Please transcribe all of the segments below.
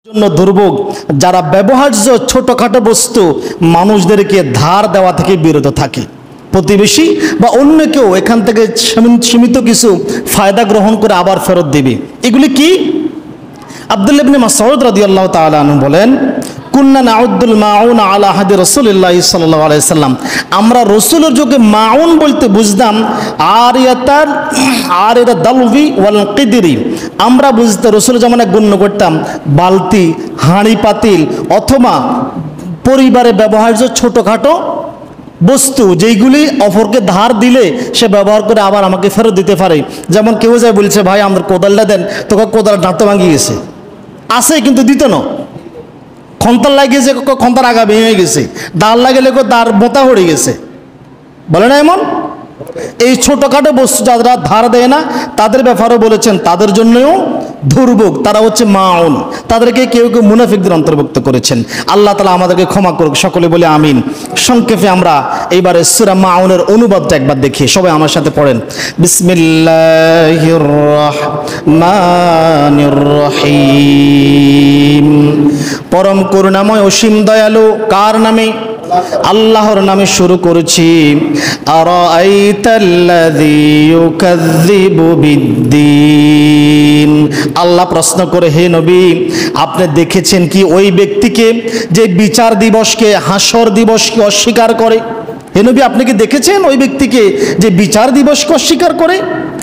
জন্য দুর্ভোগ যারা ব্যবহার্য ছোটখাটো বস্তু মানুষদেরকে ধার দেওয়া থেকে বিরত থাকে। প্রতিবেশী বা অন্য কেউ এখান থেকে সীমিত কিছু ফায়দা গ্রহণ করে আবার ফেরত দিবে। এগুলি কি? আব্দুল্লাহ ইবনে মাসউদ রাদিয়াল্লাহু তাআলা আনহু বলেন, কুন্না নাউদ্দুল মাউন আলা হাদি রাসূলিল্লাহ সাল্লাল্লাহু আলাইহি সাল্লাম, আমরা রাসূলের যুগে মাউন বলতে বুঝতাম আরিয়াতা দালভি ওয়াল কিদরি, আমরা বুঝতে রাসূলের জামানায় গণ্য করতাম বালতি, হাঁড়ি পাতিল অথবা পরিবারে ব্যবহার্য ছোটখাটো বস্তু যেইগুলি অপরকে ধার দিলে সে ব্যবহার করে আবার আমাকে ফেরত দিতে পারে। যেমন কেউ যায় বলছে, ভাই আমাদের কোদালটা দেন, তোকে কোদাল দাঁত ভাঙিয়ে গেছে, আছে কিন্তু দিত না, খন্তার লাগিয়েছে, খন্তার আগা ভেঙে গেছে, দাঁড় লাগলে দাঁড় বোতা হয়ে গেছে, বলে না এমন? এই ছোটখাটো বস্তু যারা ধার দেয় না তাদের ব্যাপারেও বলেছেন তাদের জন্যও দুর্ভোগ, তারা হচ্ছে মাউন, তাদেরকে কেউ কেউ মুনাফিকদের অন্তর্ভুক্ত করেছেন। আল্লাহ তাআলা আমাদেরকে ক্ষমা করুক, সকলে বলে আমিন। সংক্ষেপে আমরা এইবারে সূরা মাউনের অনুবাদটা একবার দেখি, সবাই আমার সাথে পড়েন। বিসমিল্লাহির রহমানির রহিম, পরম করুণাময় অসীম দয়ালু কার নামে? আল্লাহর নামে শুরু করেছি। আরাআইতাল্লাযী ইউকাযযিবু বিদ্দীন, আল্লাহ প্রশ্ন করে, হে নবী আপনি দেখেছেন কি ওই ব্যক্তিকে যে বিচার দিবসকে, হাসর দিবসকে অস্বীকার করে? হে নবী আপনি কি দেখেছেন ওই ব্যক্তিকে যে বিচার দিবসকে অস্বীকার করে?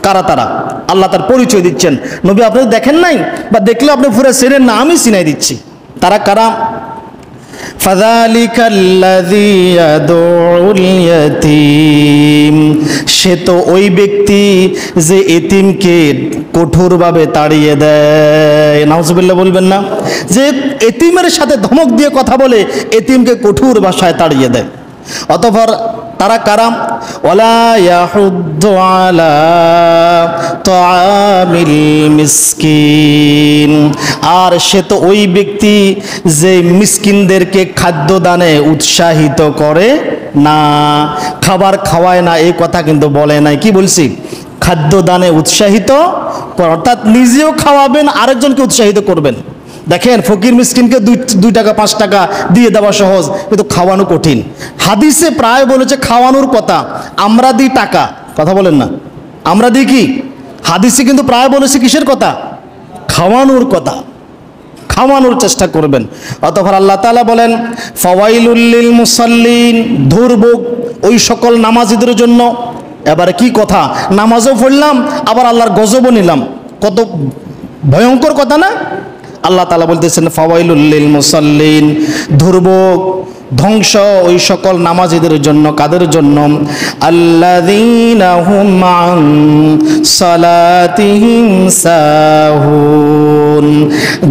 কারা তারা? আল্লাহ তার পরিচয় দিচ্ছেন। নবী আপনি দেখেন নাই, বা দেখলে আপনি পুরো সেরেন না, আমি চিনাই দিচ্ছি তারা কারা। ফাযালিকাল্লাযী ইয়াদউল ইয়াতীম, সে তো ওই ব্যক্তি যে এতিমকে কঠোরভাবে তাড়িয়ে দেয়। নাউজুবিল্লাহ বলবেন না? যে এতিমের সাথে ধমক দিয়ে কথা বলে, এতিমকে কঠোর ভাষায় তাড়িয়ে দেয়। অতঃপর তারা কারা? ওয়ালা ইয়াহুদ্দু আলা তাআমিল মিসকিন, আর সে তো ওই ব্যক্তি যে মিসকিনদেরকে খাদ্য দানে উৎসাহিত করে না, খাবার খাওয়ায় না, এই কথা কিন্তু বলে নাই। কি বলছি? খাদ্য দানে উৎসাহিত, অর্থাৎ নিজেও খাওয়াবেন, আরেকজনকে উৎসাহিত করবেন। দেখেন ফকির মিসকিনকে 2 টাকা 5 টাকা দিয়ে দেওয়া সহজ, কিন্তু খাওয়ানো কঠিন। হাদিসে প্রায় বলেছে খাওয়ানোর কথা, আমরা দিই টাকা, কথা বলেন না, আমরা দিই কি? হাদিসে কিন্তু প্রায় বলেছে কিসের কথা? খাওয়ানোর কথা। খাওয়ানোর চেষ্টা করবেন। অতঃপর আল্লাহ তাআলা বলেন, ফাওয়াইলুল লিল মুসাল্লিন, দুর্ভোগ ওই সকল নামাজীদের জন্য। এবারে কি কথা, নামাজও পড়লাম আবার আল্লাহর গজবও নিলাম, কত ভয়ঙ্কর কথা না? আল্লাহ তাআলা বলতেছেন ফাওয়াইলুল লিল মুসাল্লিন, দুর্ভোগ ধ্বংস ওই সকল নামাজীদের জন্য। কাদের জন্য? আল্লাযীনা হুম আন সালাতিহিম সাহুন,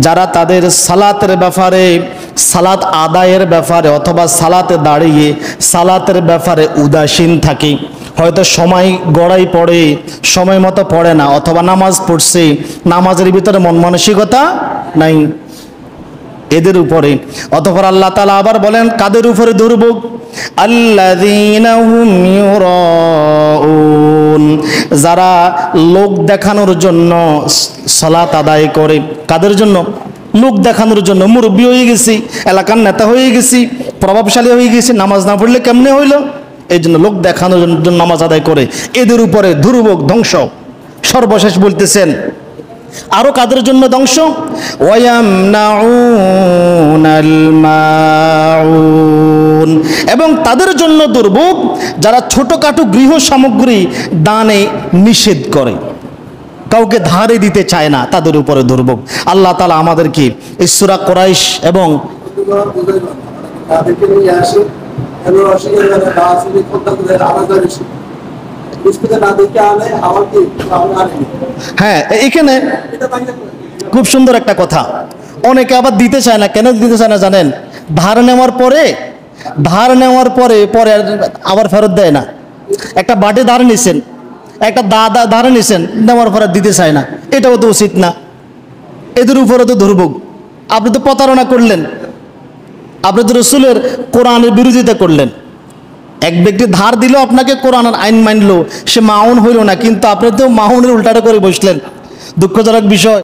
যারা তাদের সালাতের ব্যাপারে, সালাত আদায়ের ব্যাপারে অথবা সালাতে দাঁড়িয়ে সালাতের ব্যাপারে উদাসীন থাকে। হয়তো সময় গড়াই পড়ে, সময় মতো পড়ে না, অথবা নামাজ পড়ছে, নামাজের ভিতরে মন মানসিকতা নাই, এদের উপরে। অতঃপর আল্লাহ তাআলা আবার বলেন কাদের উপরে দুর্ভোগ? আল্লাযীনা হুম ইউরাউন, যারা লোক দেখানোর জন্য সালাত আদায় করে। কাদের জন্য? লোক দেখানোর জন্য। মুরব্বী হয়ে গেছি, এলাকার নেতা হয়ে গেছি, প্রভাবশালী হয়ে গেছি, নামাজ না পড়লে কেমনে হইল? এই জন্য লোক দেখানোর জন্য নামাজ আদায় করে, এদের উপরে দুর্ভোগ ধ্বংস। সর্বশেষ বলতেছেন আরো কাদের জন্য ধ্বংস? ওয়ায়ামনাউনাল মাউন, এবং তাদের জন্য দুর্ভোগ যারা ছোটখাটো গৃহ সামগ্রী দানে নিষেধ করে, কাউকে ধারে দিতে চায় না, তাদের উপরে দুর্ভোগ। আল্লাহ তাআলা আমাদেরকে এই সূরা কুরাইশ এবং হ্যাঁ, এখানে খুব সুন্দর একটা কথা, অনেকে আবার দিতে চায় না। কেন দিতে চায় না জানেন? ধার নেওয়ার পরে পরে আবার ফেরত দেয় না। একটা বাটে ধার নিছেন, একটা ধারে নিছেন, নেওয়ার পরে দিতে চায় না, এটাও তো উচিত না। এদের উপরে তো দুর্ভোগ। আপনি তো প্রতারণা করলেন, আপনি তো রাসূলের কোরআনের বিরোধিতা করলেন। এক ব্যক্তি ধার দিল আপনাকে, কোরআনের আইন মানলো, সে মাউন হইল না, কিন্তু আপনি তো মাউনের উল্টাটা করে বসলেন। দুঃখজনক বিষয়।